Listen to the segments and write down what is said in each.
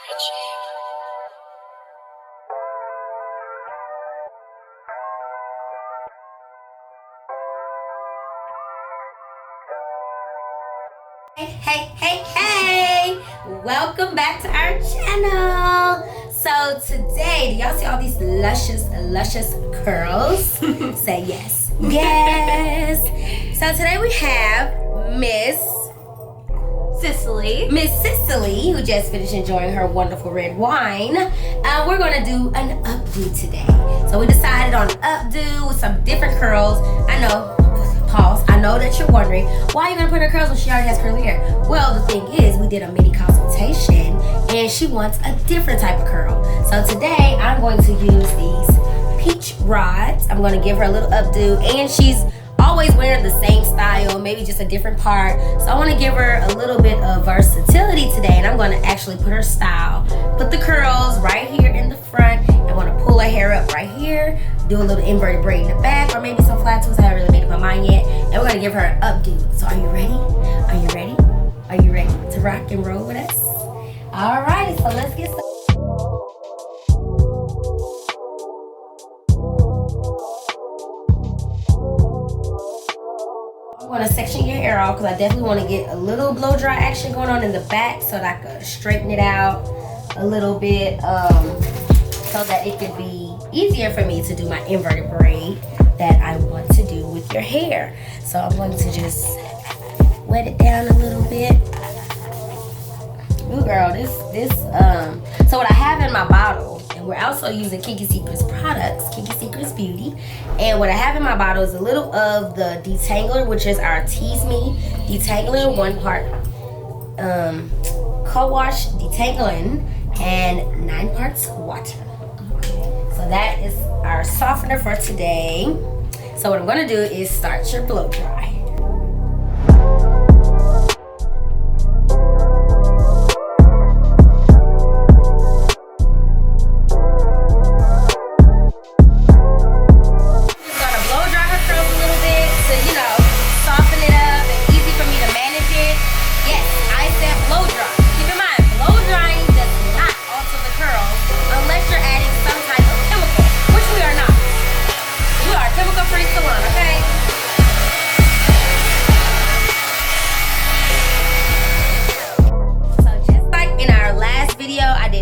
Hey! Welcome back to our channel. So today, do y'all see all these luscious curls? Say yes. Yes. So today we have Miss Cicely, who just finished enjoying her wonderful red wine. We're gonna do an updo today. So we decided on updo with some different curls. I know. Pause. I know that you're wondering, why are you gonna put her curls when she already has curly hair? Well, the thing is, we did a mini consultation and she wants a different type of curl. So today I'm going to use these peach rods. I'm gonna give her a little updo, and she's always wearing the same style, maybe just a different part. So I want to give her a little bit of versatility today, and I'm going to actually put her style, put the curls right here in the front. I want to pull her hair up right here, do a little inverted braid in the back, or maybe some flat twists. I haven't really made up my mind yet. And we're going to give her an updo. So are you ready? Are you ready? Are you ready to rock and roll with us? All right, so let's get started. I'm going to section your hair off because I definitely want to get a little blow dry action going on in the back so that I could straighten it out a little bit, so that it could be easier for me to do my inverted braid that I want to do with your hair. So I'm going to just wet it down a little bit. Ooh girl, so what I have in my bottle, and we're also using Kinky Secret's products, Kinky Secret's Beauty. And what I have in my bottle is a little of the detangler, which is our Tease Me detangler, 1 part co-wash detangling and 9 parts water. So that is our softener for today. So what I'm gonna do is start your blow dry.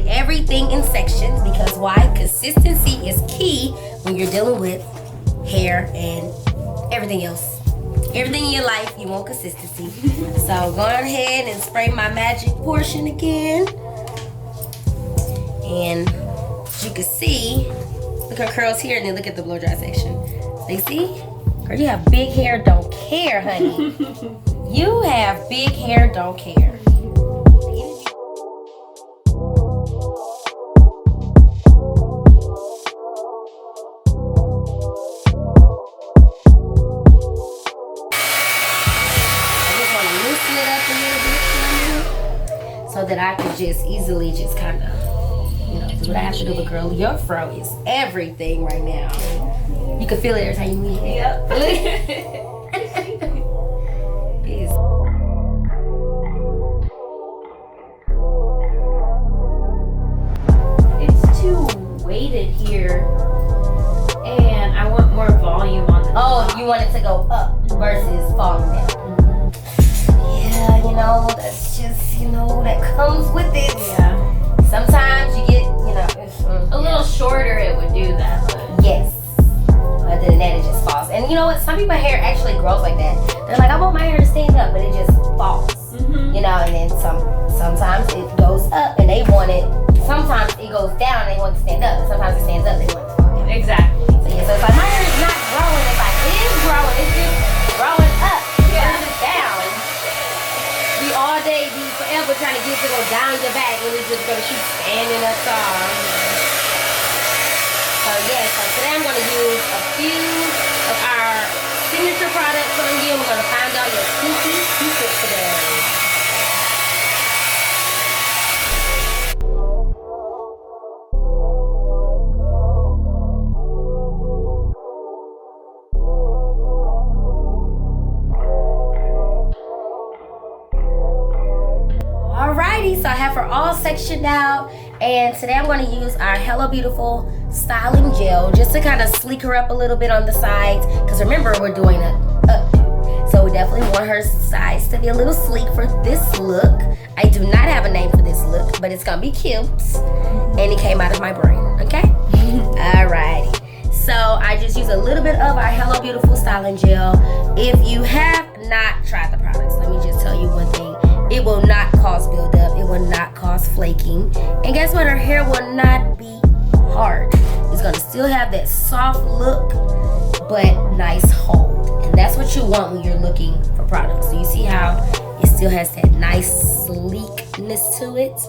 Everything in sections, because why? Consistency is key when you're dealing with hair and everything else. Everything in your life, you want consistency. So go ahead and spray my magic portion again. And as you can see, look at her curls here, and then look at the blow dry section. So you see? Girl, you have big hair, don't care, honey. You have big hair, don't care. So that I could just easily just kind of, do what I have to do. But girl, your fro is everything right now. You can feel it every time you move it. Yep. It's too weighted here, and I want more volume on the top. You want it to go up versus falling down. Yeah, that's just, that comes with it. Yeah. Sometimes you get, a little shorter, it would do that. But yes. Other than that, it just falls. And you know what? Some people's hair actually grows like that. They're like, I want my hair to stand up, but it just falls. Mm-hmm. And then sometimes it goes up and they want it. Sometimes it goes down and they want it to stand up. And sometimes it stands up and they want it to fall down. Exactly. So yeah, so it's like my hair is not growing. It's like it is growing. It's just growing up. Yeah. It's down. We all day be forever trying to get it to go down your back, and it's just gonna keep standing up tall. So yes, so today I'm gonna use a few of our signature products on you. We're gonna find out your Kinky Secret today. All right. Alrighty, so I have her all sectioned out, and today I'm going to use our Hello Beautiful styling gel just to kind of sleek her up a little bit on the sides, because remember, we're doing an updo, so we definitely want her sides to be a little sleek for this look. I do not have a name for this look, but it's gonna be cute, and it came out of my brain. Okay. Alrighty, so I just use a little bit of our Hello Beautiful styling gel. If you have not tried the products, let me just tell you one thing: it will not cause buildup, it will not cause flaking, and guess what? Her hair will not be hard. It's gonna still have that soft look, but nice hold, and that's what you want when you're looking for products. So you see how it still has that nice sleekness to it.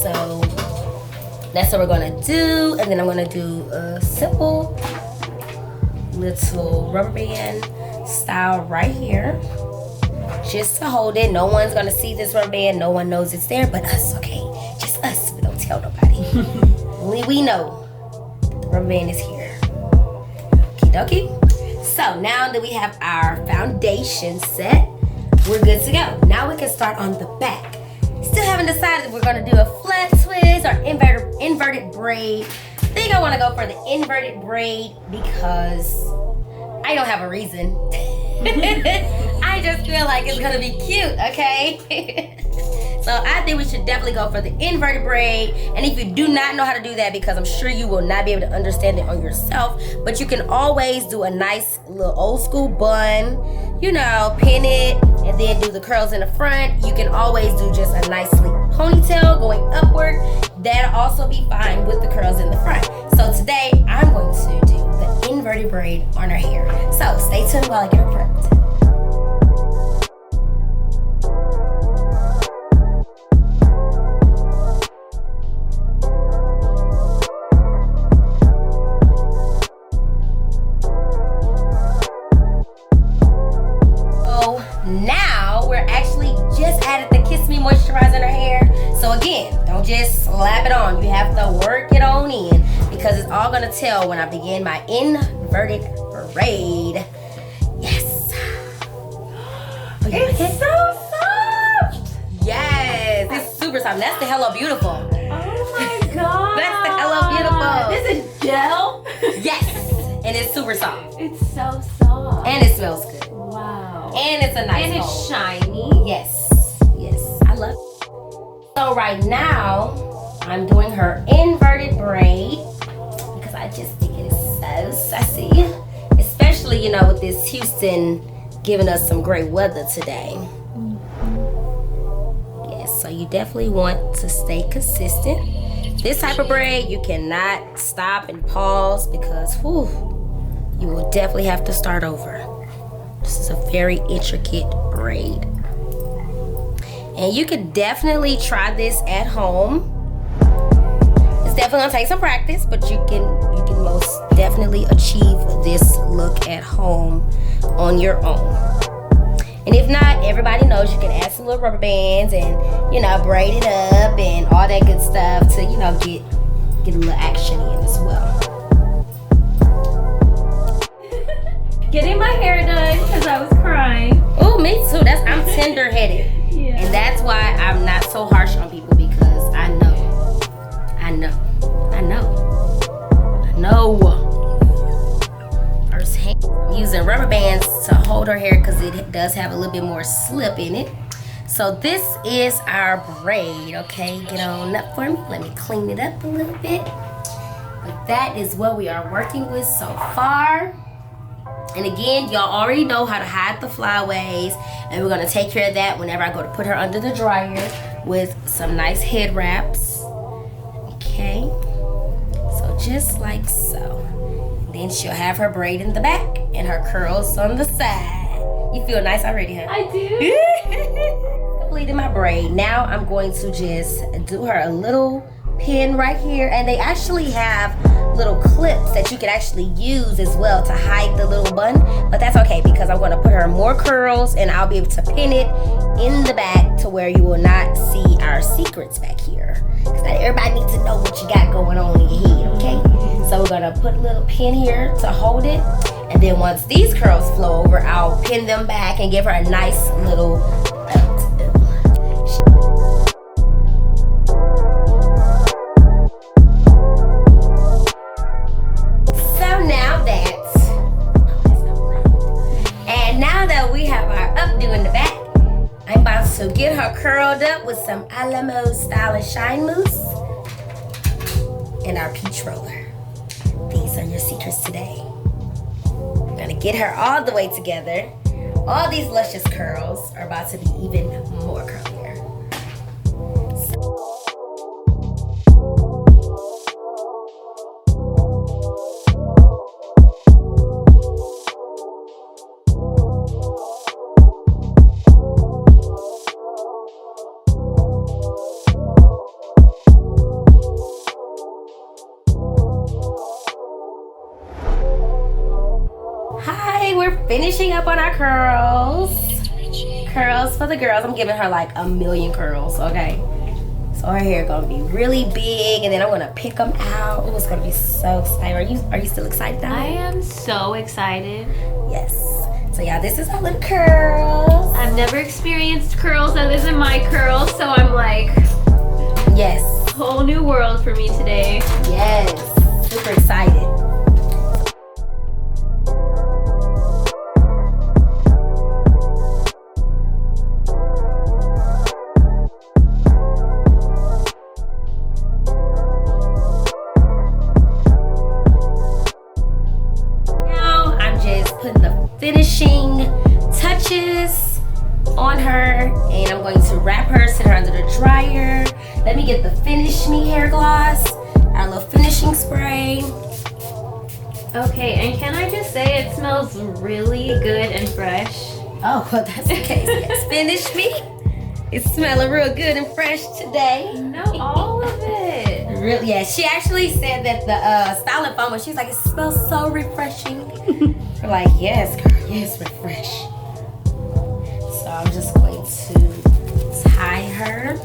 So that's what we're gonna do, and then I'm gonna do a simple little rubber band style right here, just to hold it. No one's gonna see this rubber band, no one knows it's there but us, okay? Just us, we don't tell nobody. Only we know the rubber band is here. Okie dokie. So now that we have our foundation set, we're good to go. Now we can start on the back. Still haven't decided if we're gonna do a flat twist or inverted braid. I think I wanna go for the inverted braid because I don't have a reason. I just feel like it's gonna be cute, okay? So I think we should definitely go for the inverted braid. And if you do not know how to do that, because I'm sure you will not be able to understand it on yourself, but you can always do a nice little old school bun, you know, pin it, and then do the curls in the front. You can always do just a nice sleek ponytail going upward. That'll also be fine with the curls in the front. So today I'm going to do the inverted braid on her hair. So stay tuned while I get her prepped. Now we're actually just added the Kiss Me moisturizer in her hair. So again, don't just slap it on. You have to work it on in, because it's all gonna tell when I begin my inverted braid. Yes. Oh, It's so soft. Yes, it's super soft. That's the Hello Beautiful. Oh my god. That's the Hello Beautiful. This is gel. Yes, and it's super soft. It's so soft. And it smells good. Wow. And it's a nice And it's hold. shiny. Yes, yes, I love it. So right now, I'm doing her inverted braid because I just think it is so sassy. Especially, you know, with this Houston giving us some great weather today. Yes, so you definitely want to stay consistent. This type of braid, you cannot stop and pause because, whew, you will definitely have to start over. This is a very intricate braid. And you can definitely try this at home. It's definitely gonna take some practice, but you can most definitely achieve this look at home on your own. And if not, everybody knows you can add some little rubber bands and, you know, braid it up and all that good stuff to, you know, get a little action in as well. Getting my hair done because I was crying. Oh, me too. I'm tender-headed. Yeah. And that's why I'm not so harsh on people, because I know. Firsthand. I'm using rubber bands to hold her hair because it does have a little bit more slip in it. So this is our braid, okay? Get on up for me. Let me clean it up a little bit. But that is what we are working with so far. And again, y'all already know how to hide the flyaways, and we're gonna take care of that whenever I go to put her under the dryer with some nice head wraps. Okay, so just like so. Then she'll have her braid in the back and her curls on the side. You feel nice already, huh? I do. Completed my braid. Now I'm going to just do her a little pin right here, and they actually have little clips that you can actually use as well to hide the little bun, but that's okay because I'm going to put her more curls and I'll be able to pin it in the back to where you will not see our secrets back here, because not everybody needs to know what you got going on in your head, okay? So we're going to put a little pin here to hold it, and then once these curls flow over, I'll pin them back and give her a nice little to get her curled up with some Alamo Stylish Shine Mousse and our peach roller. These are your secrets today. We're gonna get her all the way together. All these luscious curls are about to be even more curlier. We're finishing up on our curls. Curls for the girls. I'm giving her like a million curls, okay? So her hair gonna be really big, and then I'm gonna pick them out. Oh, it's gonna be so exciting. Are you still excited? I am so excited. Yes. So yeah, this is our little curls. I've never experienced curls other than my curls, so I'm like, yes, whole new world for me today. Yes, super excited. Finishing touches on her, and I'm going to wrap her, sit her under the dryer. Let me get the Finish Me hair gloss, our little finishing spray. Okay, and can I just say it smells really good and fresh? Oh, well, that's the case. Yes, Finish Me. It's smelling real good and fresh today. No, all of it. Really? Yeah, she actually said that the styling foam, she's like, it smells so refreshing. We're like, yes, girl, yes, refresh. So I'm just going to tie her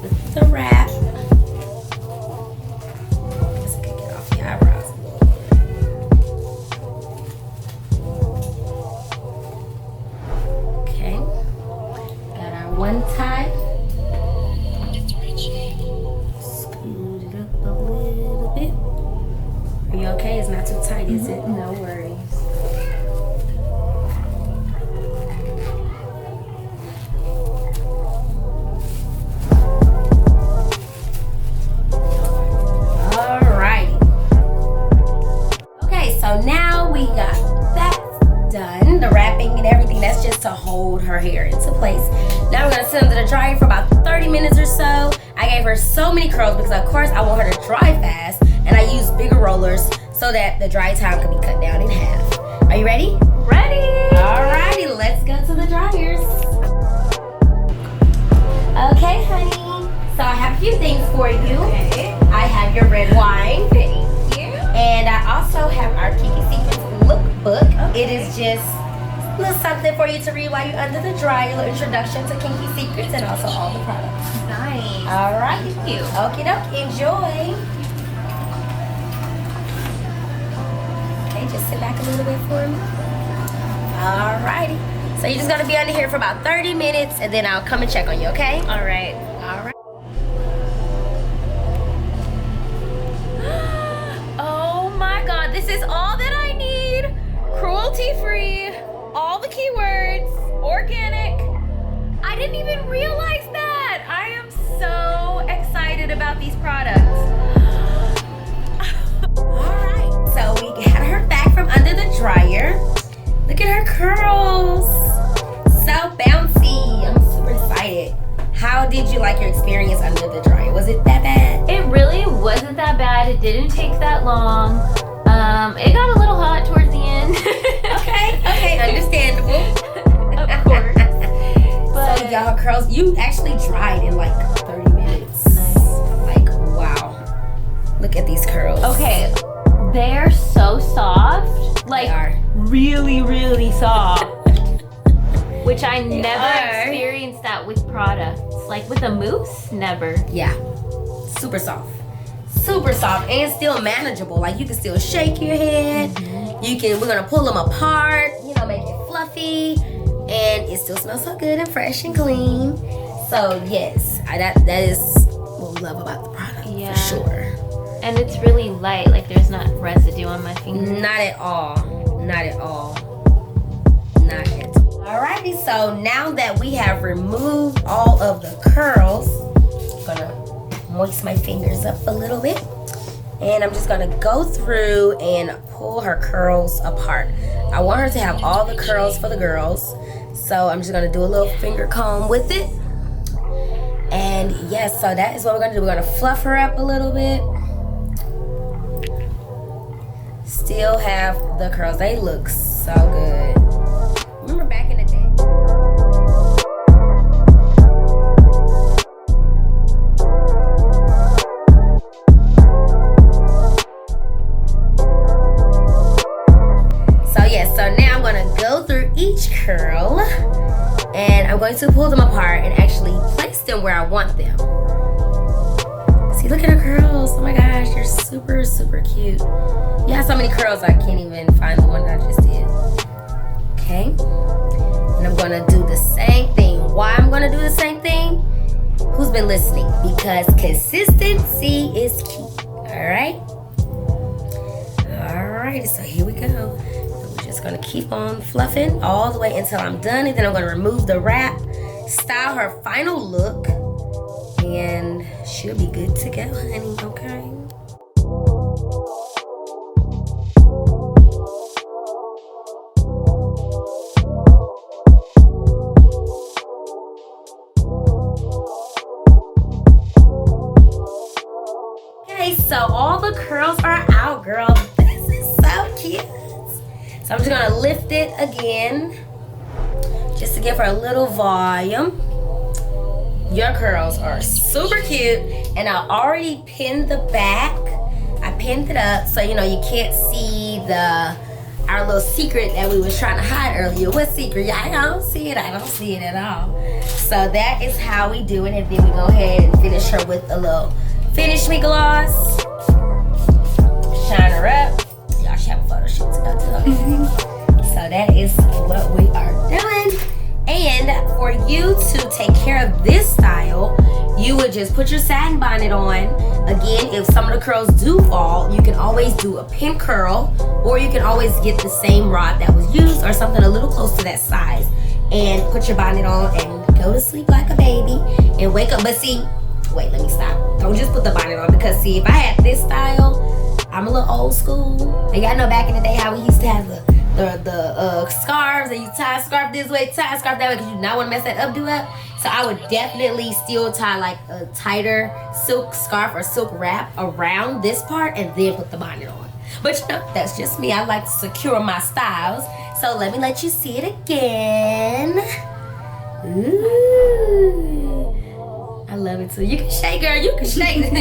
with the wrap. Just get off the eyebrows a little bit. Okay, got our one tie. Scoot it up a little bit. Are you okay? It's not too tight, is it? No worries. Alrighty. Okay, so now we got that done. The wrapping and everything. That's just to hold her hair into place. Now we're gonna sit under the dryer for about 30 minutes or so. I gave her so many curls because of course I want her to dry fast. And I use bigger rollers so that the dry time can be cut down in half. Are you ready? Ready! Alrighty, let's go to the dryers. Okay, honey. So I have a few things for you. Okay. I have your red wine. Thank you. And I also have our Kinky Secret lookbook. Okay. It is just a little something for you to read while you're under the dryer. A little introduction to Kinky Secrets and also all the products. Nice. Alright. Thank you. Okie doke. Enjoy. Just sit back a little bit for me. Alrighty. So you're just gonna be under here for about 30 minutes and then I'll come and check on you, okay? Alright. Alright. Oh my god, this is all that I need. Cruelty-free, all the keywords, organic. I didn't even realize that. I am so excited about these products. Alright, so we got her back from under the dryer. Look at her curls. So bouncy. I'm super excited. How did you like your experience under the dryer? Was it that bad? It really wasn't that bad. It didn't take that long. It got a little hot towards the end. Okay, understandable. Of course. But so y'all, curls, you actually dried in like 30 minutes. Nice. Like, wow. Look at these curls. okay, they're so soft. Like, They are. really, really soft. Which I They never are. experienced that with products. Like with a mousse, never. Yeah, super soft. Super soft and still manageable. Like you can still shake your head. We're gonna pull them apart, make it fluffy. And it still smells so good and fresh and clean. So yes, that is what we love about the product, Yeah. for sure. And it's really light, like there's not residue on my finger. Not at all. Not at all. Not at all. All right. Alrighty, so now that we have removed all of the curls, I'm gonna moist my fingers up a little bit. And I'm just gonna go through and pull her curls apart. I want her to have all the curls for the girls. So I'm just gonna do a little finger comb with it. And yes, so that is what we're gonna do. We're gonna fluff her up a little bit. Still have the curls. They look so good. Remember back in the day? So yes, so now I'm gonna go through each curl and I'm going to pull them apart and actually place them where I want them. See, look at her curls. Oh my gosh, they're super, super cute. You have so many curls, I can't even find the one that I just did. Okay. And I'm gonna do the same thing. Why I'm gonna do the same thing? Who's been listening? Because consistency is key. Alright? Alright, so here we go. We're just gonna keep on fluffing all the way until I'm done, and then I'm gonna remove the wrap, style her final look, and she'll be good to go, honey, okay? Okay, so all the curls are out, girl. This is so cute. So I'm just gonna lift it again, just to give her a little volume. Your curls are super cute, and I already pinned the back. I pinned it up so you know you can't see our little secret that we was trying to hide earlier. What secret? Yeah, I don't see it. I don't see it at all. So that is how we do it, and then we go ahead and finish her with a little Finish Me gloss. Shine her up. Y'all should have a photo shoot to go to. So that is what we are doing. And for you to take care of this style, you would just put your satin bonnet on. Again, if some of the curls do fall, you can always do a pin curl, or you can always get the same rod that was used or something a little close to that size and put your bonnet on and go to sleep like a baby and wake up. But see, wait, let me stop. Don't just put the bonnet on, because see, if I had this style, I'm a little old school. And y'all know back in the day how we used to have the scarves, and you tie a scarf this way, tie a scarf that way, because you do not want to mess that updo up. So I would definitely still tie like a tighter silk scarf or silk wrap around this part and then put the bonnet on. But you know, that's just me. I like to secure my styles. So let me let you see it again. Ooh. I love it too. You can shake, girl. You can shake.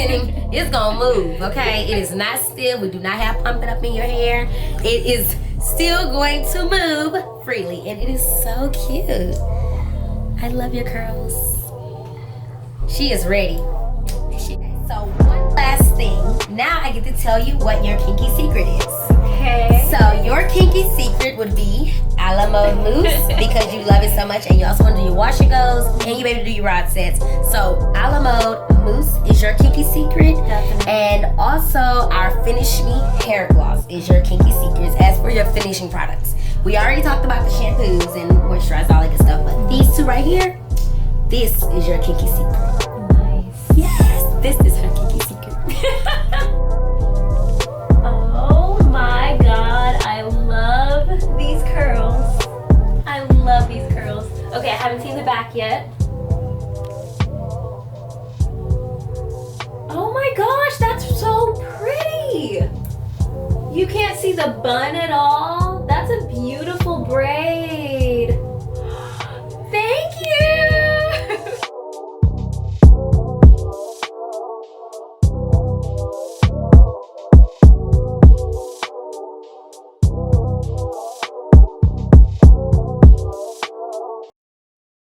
It's gonna move, okay? It is not still. We do not have pumping up in your hair. It is still going to move freely, and it is so cute. I love your curls. She is ready. So one last thing. Now I get to tell you what your kinky secret is. Okay. So your kinky secret would be a la mode mousse, because you love it so much, and you also want to do your wash and goes, and you maybe do your rod sets. So a la mode mousse is your kinky secret. Definitely. And also our Finish Me hair gloss is your kinky secrets. As for your finishing products, we already talked about the shampoos and moisturize, all that good stuff, but these two right here, this is your kinky secret. Nice. Yes, this is her kinky secret. Oh my god, I love these curls. I love these curls. Okay, I haven't seen the back yet. Oh my gosh, that's so pretty. You can't see the bun at all. That's a beautiful